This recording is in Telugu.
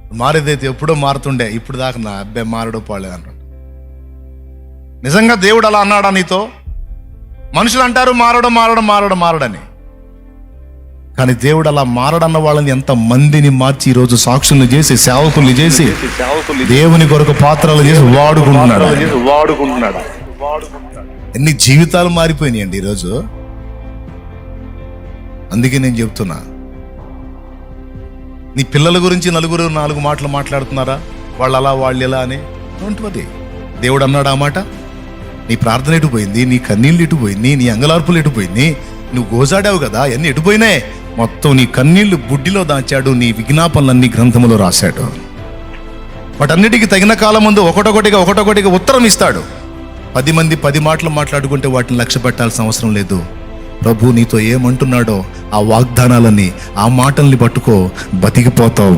మారేదైతే ఎప్పుడో మారుతుండే, ఇప్పుడు దాకా నా అబ్బాయి మారడో పోలేదు అంటాడు. నిజంగా దేవుడు అలా అన్నాడా నీతో? మనుషులు అంటారు మారడని, కానీ దేవుడు అలా మారడన్న వాళ్ళని ఎంత మందిని మార్చి ఈరోజు సాక్షుల్ని చేసి, సేవకుల్ని చేసి, దేవుని కొరకు పాత్రలు చేసి వాడుకుంటున్నాడు. ఎన్ని జీవితాలు మారిపోయినాయండి ఈరోజు. అందుకే నేను చెప్తున్నా, నీ పిల్లల గురించి నలుగురు 4 మాటలు మాట్లాడుతున్నారా, వాళ్ళు అలా వాళ్ళు ఎలా అని. ఉంటుంది దేవుడు అన్నాడు ఆ మాట. నీ ప్రార్థన ఎటుపోయింది, నీ కన్నీళ్ళు ఎటుపోయింది, నీ అంగలార్పులు ఎటుపోయింది, నువ్వు గోజాడావు కదా, అన్నీ ఎటుపోయినాయి. మొత్తం నీ కన్నీళ్లు బుడ్డిలో దాచాడు, నీ విజ్ఞాపనలన్నీ గ్రంథములో రాశాడు. వాటన్నిటికీ తగిన కాలం ముందు ఒకటొకటిగా ఉత్తరం ఇస్తాడు. 10 మంది 10 మాటలు మాట్లాడుకుంటే వాటిని లక్ష్య పెట్టాల్సిన అవసరం లేదు. ప్రభు నీతో ఏమంటున్నాడో ఆ వాగ్దానాలని, ఆ మాటల్ని పట్టుకో, బతికిపోతావు.